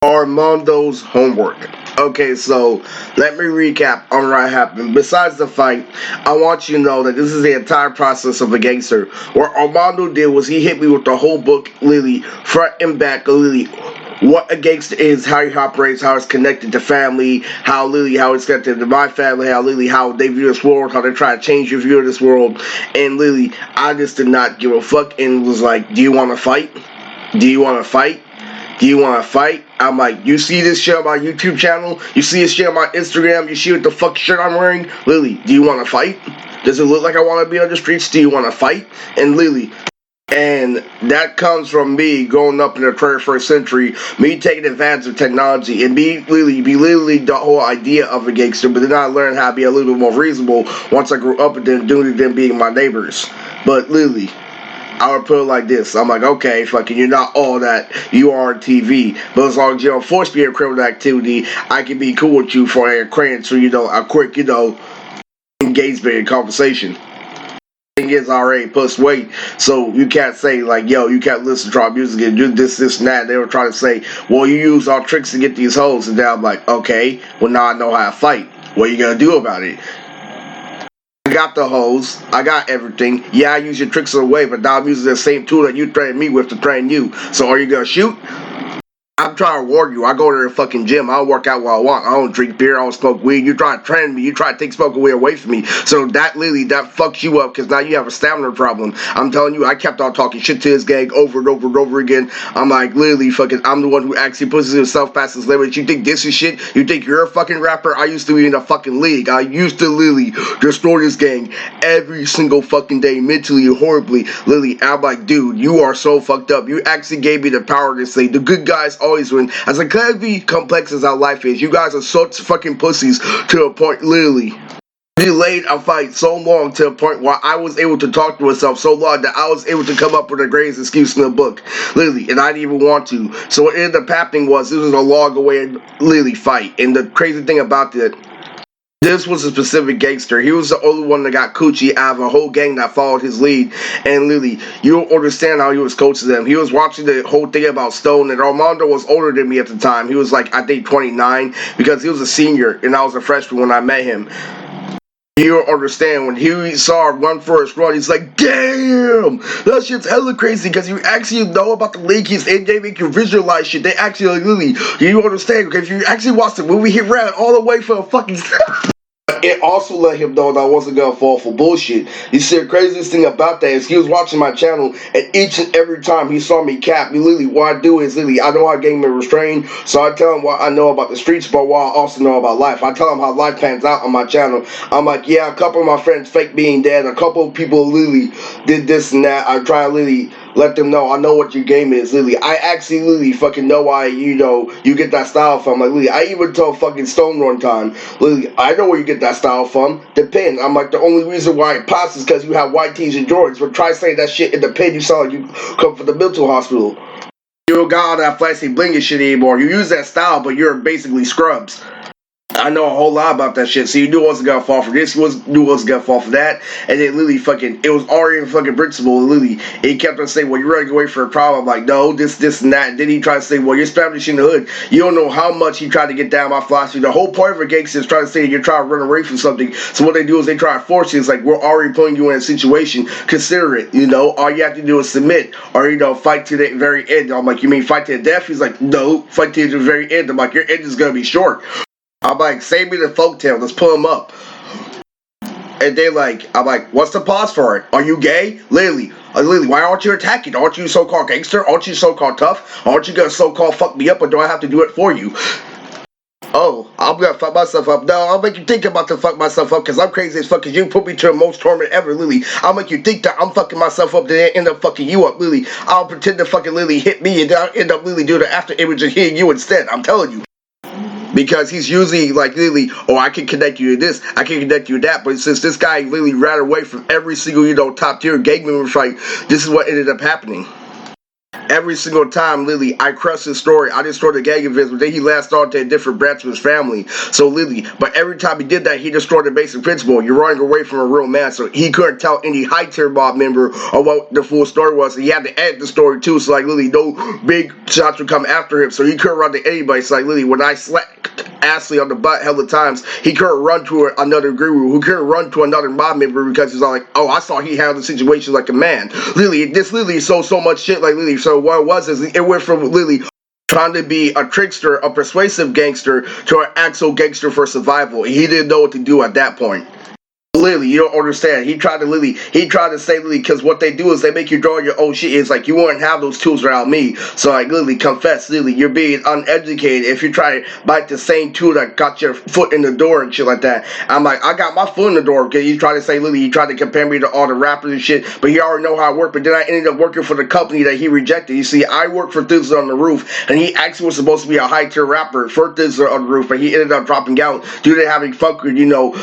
Armando's homework. Okay, so let me recap on what happened. Besides the fight, I want you to know that this is the entire process of a gangster. What Armando did was he hit me with the whole book, Lily, front and back, Lily. What a gangster is, how he operates, how it's connected to family, how it's connected to my family, how they view this world, how they try to change your view of this world. And Lily, I just did not give a fuck and was like, do you want to fight? Do you want to fight? Do you want to fight? I'm like, you see this shit on my YouTube channel? You see this shit on my Instagram? You see what the fuck shirt I'm wearing? Lily, do you want to fight? Does it look like I want to be on the streets? Do you want to fight? And Lily, and that comes from me growing up in the 21st century, me taking advantage of technology, and be literally the whole idea of a gangster, but then I learned how to be a little bit more reasonable once I grew up and then doing them being my neighbors. But Lily, I would put it like this. I'm like, okay, fucking, you're not all that you are on TV, but as long as you don't force me in criminal activity, I can be cool with you for a credit, so a quick, engagement and conversation. Thing is, I already pushed weight, so you can't say like, yo, you can't listen to our music and do this, and that. They were trying to say, well, you use our tricks to get these hoes, and then I'm like, okay, well now I know how to fight. What are you gonna do about it? I got the hose, I got everything. Yeah, I use your tricks away, but now I'm using the same tool that you threatened me with to train you. So are you gonna shoot? I'm trying to warn you. I go to the fucking gym. I don't work out what I want. I don't drink beer. I don't smoke weed. You try to train me. You try to take smoking weed away from me. So that fucks you up because now you have a stamina problem. I'm telling you, I kept on talking shit to this gang over and over and over again. I'm like, literally, fucking, I'm the one who actually pushes himself past his limits. You think this is shit? You think you're a fucking rapper? I used to be in a fucking league. I used to literally destroy this gang every single fucking day, mentally and horribly. Literally, I'm like, dude, you are so fucked up. You actually gave me the power to say the good guys always win. As incredibly complex as our life is, you guys are such fucking pussies to a point, literally. Delayed a fight so long to a point where I was able to talk to myself so long that I was able to come up with the greatest excuse in the book, literally, and I didn't even want to. So what ended up happening was this was a long away, literally, fight. And the crazy thing about it, this was a specific gangster. He was the only one that got coochie out of a whole gang that followed his lead. And literally, you don't understand how he was coaching them. He was watching the whole thing about Stone, and Armando was older than me at the time. He was like, I think 29, because he was a senior, and I was a freshman when I met him. You don't understand, when he saw him run for his run, he's like, damn, that shit's hella crazy, because you actually know about the league he's in, they make you visualize shit, they actually, like, literally, you understand, because if you actually watch the movie, he ran all the way for a fucking it also let him know that I wasn't gonna fall for bullshit. You see, the craziest thing about that is he was watching my channel, and each and every time he saw me cap, what I do is literally, I know how gang members train, so I tell him what I know about the streets, but what I also know about life. I tell him how life pans out on my channel. I'm like, yeah, a couple of my friends fake being dead, a couple of people literally did this and that. I try to literally let them know I know what your game is, literally. I actually literally fucking know why, you get that style from. Like, literally, I even told fucking Stone one time, literally, I know where you get that style from. The pen. I'm like, the only reason why it pops is because you have white tees and Jordans, but try saying that shit in the pen, you sound like you come from the mental hospital. You don't got all that flashy blingy shit anymore. You use that style, but you're basically scrubs. I know a whole lot about that shit, so you knew I wasn't gonna fall for this, you knew I wasn't gonna fall for that, and then literally fucking, it was already fucking principle, literally, and he kept on saying, well, you're running away for a problem. I'm like, no, this, and that, and then he tried to say, well, you're Spanish in the hood. You don't know how much he tried to get down my philosophy. The whole point of a gangster is trying to say you're trying to run away from something, so what they do is they try to force you. It's like, we're already putting you in a situation, consider it, all you have to do is submit, or, fight to the very end. I'm like, you mean fight to the death? He's like, no, fight to the very end. I'm like, your end is gonna be short. I'm like, save me the folktale, let's pull him up. And I'm like, what's the pause for it? Are you gay? Literally, why aren't you attacking? Aren't you so-called gangster? Aren't you so-called tough? Aren't you gonna so-called fuck me up, or do I have to do it for you? Oh, I'm gonna fuck myself up. No, I'll make you think about to fuck myself up, because I'm crazy as fuck, because you put me to the most torment ever, Lily. I'll make you think that I'm fucking myself up, then end up fucking you up, Lily. I'll pretend to fucking Lily hit me, and then I'll end up Lily doing the after image and hitting you instead. I'm telling you. Because he's usually like, literally, oh, I can connect you to this, I can connect you to that, but since this guy literally ran away from every single, top tier gang member fight, this is what ended up happening. Every single time, Lily, I crushed his story. I destroyed the gang of his, but then he latched on to a different branch of his family. So Lily, but every time he did that, he destroyed the basic principle. You're running away from a real man, so he couldn't tell any high tier mob member or what the full story was. He had to edit the story too, so like Lily, no big shots would come after him, so he couldn't run to anybody. So like Lily, when I slapped Ashley on the butt hella times, he couldn't run to another guru, who couldn't run to another mob member because he's all like, oh, I saw he handled the situation like a man. Lily, this Lily saw so much shit like Lily. So what it was is it went from Lily trying to be a trickster, a persuasive gangster, to an actual gangster for survival. He didn't know what to do at that point. Lily, you don't understand. He tried to say Lily, because what they do is they make you draw your own shit. It's like, you wouldn't have those tools without me. So like, Lily, confess, Lily, you're being uneducated if you try to bite the same tool that got your foot in the door and shit like that. I'm like, I got my foot in the door, because you try to say, Lily, you tried to compare me to all the rappers and shit, but he already know how I work. But then I ended up working for the company that he rejected. You see, I worked for Thizzler on the Roof, and he actually was supposed to be a high tier rapper for Thizzler on the Roof, but he ended up dropping out due to having fucked with,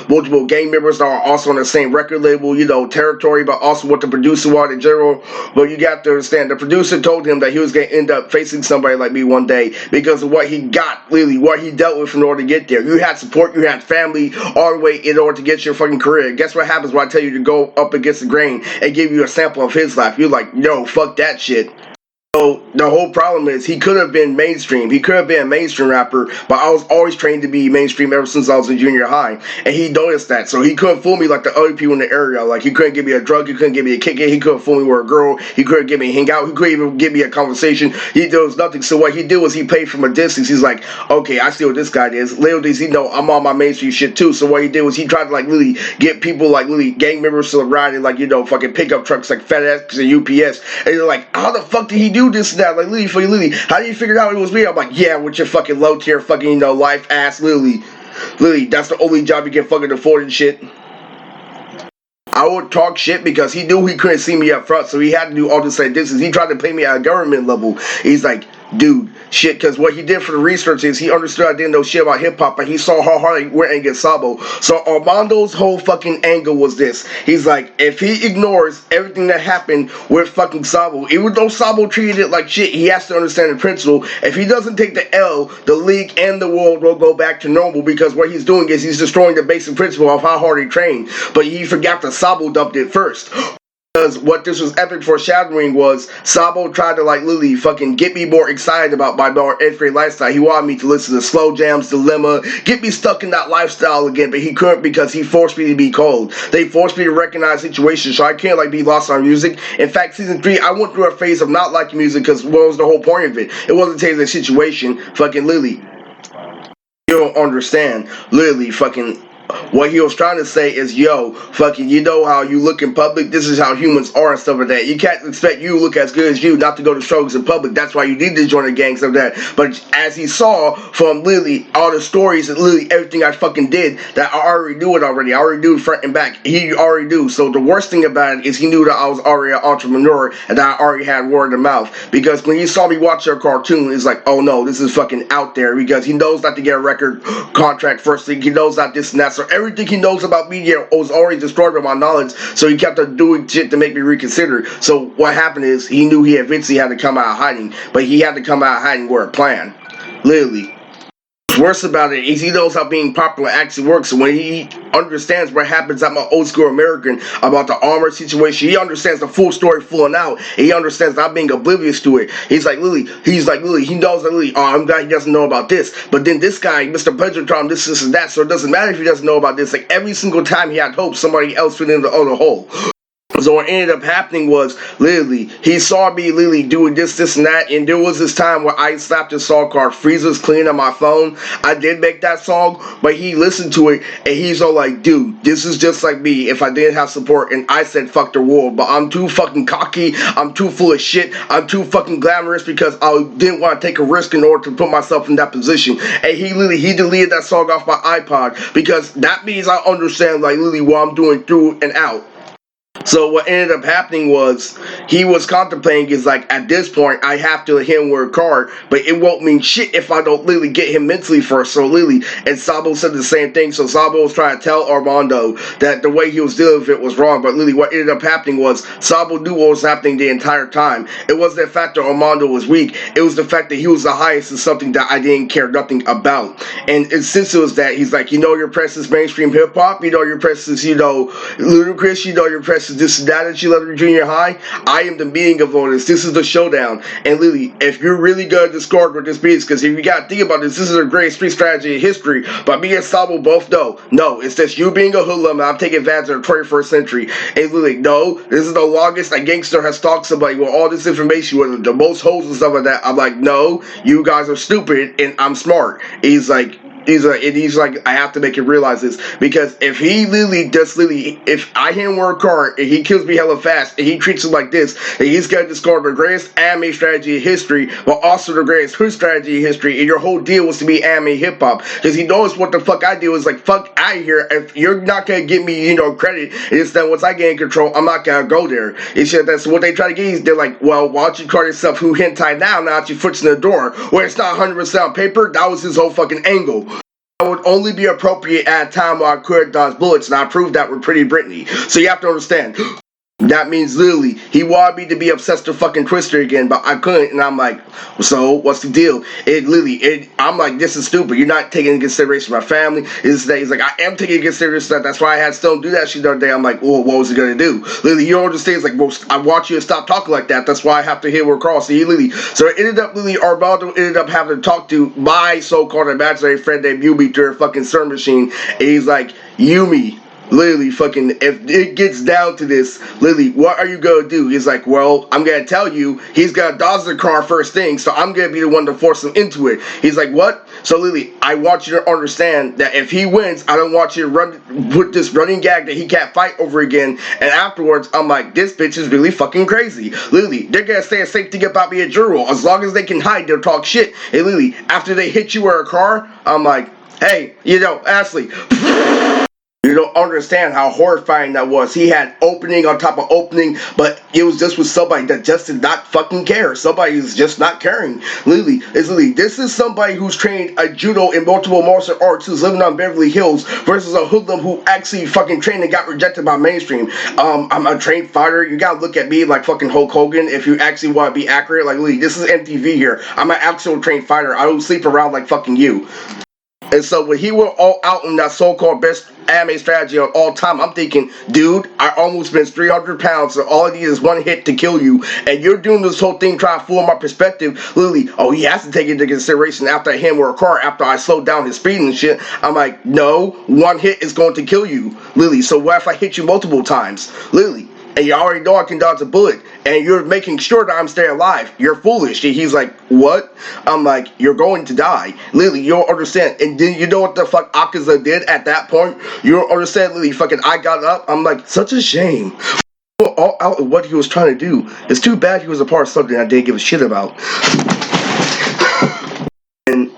multiple gang members that are also on the same record label, territory, but also what the producer wanted in general. But you got to understand, the producer told him that he was going to end up facing somebody like me one day because of what he got, Lily, what he dealt with in order to get there. You had support, you had family, all the way in order to get your fucking career. Guess what happens when I tell you to go up against the grain and give you a sample of his life? You're like, no, fuck that shit. So the whole problem is he could have been mainstream. He could have been a mainstream rapper, but I was always trained to be mainstream ever since I was in junior high. And he noticed that. So he couldn't fool me like the other people in the area. Like, he couldn't give me a drug, he couldn't give me a kick in, he couldn't fool me with a girl, he couldn't give me a hang out, he couldn't even give me a conversation. There was nothing. So what he did was he played from a distance. He's like, okay, I see what this guy is. Little does he know I'm on my mainstream shit too. So what he did was he tried to like really get people like really gang members to ride in like, fucking pickup trucks like FedEx and UPS. And they're like, how the fuck did he do this and that? Like, Lily, how do you figure out it was me? I'm like, yeah, with your fucking low tier fucking, life ass Lily, that's the only job you can fucking afford and shit. I would talk shit because he knew he couldn't see me up front, so he had to do all this like distance. He tried to play me at a government level. He's like, dude, shit, because what he did for the research is he understood I didn't know shit about hip-hop, and he saw how hard I went against Sabo. So Armando's whole fucking angle was this. He's like, if he ignores everything that happened with fucking Sabo, even though Sabo treated it like shit, he has to understand the principle. If he doesn't take the L, the league and the world will go back to normal, because what he's doing is he's destroying the basic principle of how hard he trained. But he forgot that Sabo dumped it first. Because what this was epic foreshadowing was Sabo tried to like Lily fucking get me more excited about my more end-free lifestyle. He wanted me to listen to Slow Jam's Dilemma, get me stuck in that lifestyle again, but he couldn't because he forced me to be cold. They forced me to recognize situations, so I can't like be lost on music. In fact, season 3, I went through a phase of not liking music because what was the whole point of it? It wasn't changing the situation. Fucking Lily, you don't understand. Lily, fucking. What he was trying to say is, yo, fucking, you know how you look in public? This is how humans are and stuff like that. You can't expect you to look as good as you not to go to struggles in public. That's why you need to join the gang, stuff like that. But as he saw from Lily, all the stories and Lily, everything I fucking did, that I already knew it already. I already knew it front and back. He already knew. So the worst thing about it is he knew that I was already an entrepreneur and that I already had word of mouth. Because when he saw me watch your cartoon, he's like, oh no, this is fucking out there. Because he knows not to get a record contract first thing. He knows not this and that. So everything he knows about media was already destroyed by my knowledge, so he kept on doing shit to make me reconsider. So what happened is he knew he eventually had to come out of hiding, but he had to come out of hiding with a plan. Literally. What's worse about it is he knows how being popular actually works. So when he understands what happens, I'm an old school American about the armor situation. He understands the full story full and out. And he understands not being oblivious to it. He's like Lily, he knows that Lily, oh, I'm glad he doesn't know about this. But then this guy, Mr. Pleasure Tom, this and that. So it doesn't matter if he doesn't know about this. Like every single time he had hope, somebody else fit in the other hole. So what ended up happening was, literally, he saw me literally doing this, and that, and there was this time where I slapped his song called Freezer's Clean on my phone. I did make that song, but he listened to it, and he's all like, dude, this is just like me if I didn't have support, and I said fuck the world, but I'm too fucking cocky, I'm too full of shit, I'm too fucking glamorous because I didn't want to take a risk in order to put myself in that position. And he deleted that song off my iPod, because that means I understand, like, literally what I'm doing through and out. So what ended up happening was he was contemplating is like at this point I have to hit him with a card, but it won't mean shit if I don't literally get him mentally first. So literally, and Sabo said the same thing. So Sabo was trying to tell Armando that the way he was dealing with it was wrong, but literally what ended up happening was Sabo knew what was happening the entire time. It wasn't the fact that Armando was weak, it was the fact that he was the highest in something that I didn't care nothing about. And since it was that, he's like, your press is mainstream hip hop, your press is, ludicrous, your press is this and that at you level junior high. I am the meaning of all this. This is the showdown. And literally, if you're really gonna discard what this means, because if you gotta think about this is a great street strategy in history. But me and Sabo both know, no, it's just you being a hoodlum and I'm taking advantage of the 21st century. And literally, no, this is the longest a gangster has stalked somebody with all this information, with the most holes and stuff like that. I'm like, no, you guys are stupid and I'm smart. He's like, I have to make him realize this, because if he if I hit him with a card and he kills me hella fast and he treats him like this, then he's gonna discard the greatest anime strategy in history, but also the greatest hood strategy in history. And your whole deal was to be anime hip hop, because he knows what the fuck I do is like, fuck out of here. If you're not gonna give me credit, it's that once I get in control, I'm not gonna go there. It's just that's what they try to get. Is they're like, well, why don't you call yourself who hentai now that your foot's in the door, where it's not 100% on paper. That was his whole fucking angle. Would only be appropriate at a time where I could dodge bullets, and I proved that with Pretty Britney. So you have to understand, that means literally he wanted me to be obsessed with fucking Twister again, but I couldn't, and I'm like, so what's the deal? I'm like, this is stupid. You're not taking into consideration my family. He's like, I am taking into consideration that. That's why I had Stone do that shit the other day. I'm like, well, what was he gonna do? Literally, you don't understand. It's like, well, I want you to stop talking like that. That's why I have to hit her across. So it ended up Armando ended up having to talk to my so-called imaginary friend named Yumi through her fucking CERN machine, and he's like, Yumi, literally, fucking, if it gets down to this, literally, what are you gonna do? He's like, well, I'm gonna tell you, he's gonna dodge the car first thing, so I'm gonna be the one to force him into it. He's like, what? So literally, I want you to understand that if he wins, I don't want you to run with this running gag that he can't fight over again. And afterwards, I'm like, this bitch is really fucking crazy. Literally, they're gonna say a safe thing about me at Juro. As long as they can hide, they'll talk shit. And literally, after they hit you with a car, I'm like, hey, Ashley, you don't understand how horrifying that was. He had opening on top of opening, but it was just with somebody that just did not fucking care. Somebody who's just not caring. Literally, this is somebody who's trained a judo in multiple martial arts, who's living on Beverly Hills, versus a hoodlum who actually fucking trained and got rejected by mainstream. I'm a trained fighter. You gotta look at me like fucking Hulk Hogan if you actually want to be accurate. Like, literally, this is MTV here. I'm an actual trained fighter. I don't sleep around like fucking you. And so when he went all out in that so-called best anime strategy of all time, I'm thinking, dude, I almost spent 300 pounds, so all I need is one hit to kill you, and you're doing this whole thing trying to fool my perspective. Literally, oh, he has to take into consideration after I hit him with a car, after I slowed down his speed and shit. I'm like, no, one hit is going to kill you, Lily. So what if I hit you multiple times, Lily? And you already know I can dodge a bullet, and you're making sure that I'm staying alive. You're foolish. And he's like, what? I'm like, you're going to die. Lily, you don't understand. And then you know what the fuck Akaza did at that point? You don't understand, Lily. Fucking, I got up. I'm like, such a shame. All out of what he was trying to do. It's too bad he was a part of something I didn't give a shit about. And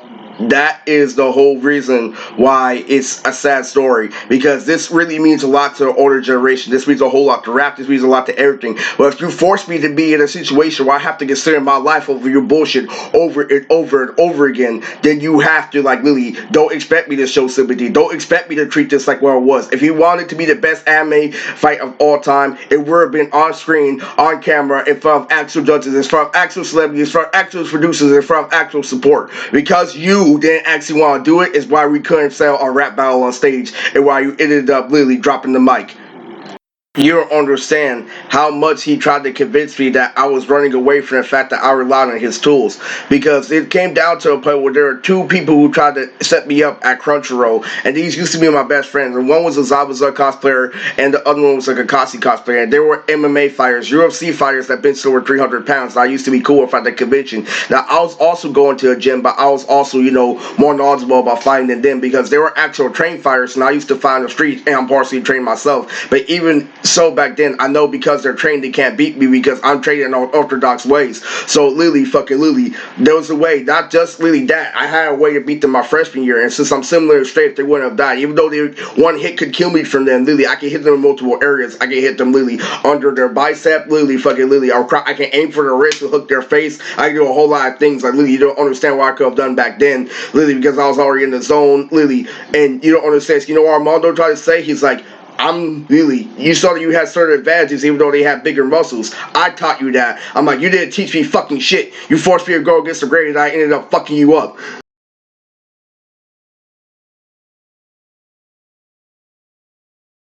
that is the whole reason why it's a sad story, because this really means a lot to the older generation. This means a whole lot to rap. This means a lot to everything. But if you force me to be in a situation where I have to consider my life over your bullshit over and over and over again, then you have to, like, Lily, don't expect me to show sympathy. Don't expect me to treat this like what it was. If you wanted to be the best anime fight of all time, it would have been on screen, on camera, in front of actual judges, in front of actual celebrities, in front of actual producers, in front of actual support. Because you didn't actually want to do it is why we couldn't sell our rap battle on stage, and why you ended up literally dropping the mic. You don't understand how much he tried to convince me that I was running away from the fact that I relied on his tools. Because it came down to a point where there were two people who tried to set me up at Crunchyroll, and these used to be my best friends. And one was a Zabuza cosplayer, and the other one was a Kakashi cosplayer. And they were MMA fighters, UFC fighters that benched over 300 pounds. And I used to be cool with at the convention. Now, I was also going to a gym, but I was also, more knowledgeable about fighting than them, because they were actual trained fighters, and I used to fight on the street, and I'm partially trained myself. But even So back then, I know because they're trained, they can't beat me because I'm trained in orthodox ways. So literally, there was a way, not just literally that. I had a way to beat them my freshman year, and since I'm similar in strength, they wouldn't have died. Even though one hit could kill me from them, literally, I can hit them in multiple areas. I can hit them literally under their bicep, literally. I can aim for their wrist and hook their face. I can do a whole lot of things. Like literally, you don't understand what I could have done back then, literally, because I was already in the zone, literally, and you don't understand. You know what Armando tried to say? He's like, you saw that you had certain advantages even though they had bigger muscles. I taught you that. I'm like, you didn't teach me fucking shit. You forced me to go against the grade and I ended up fucking you up.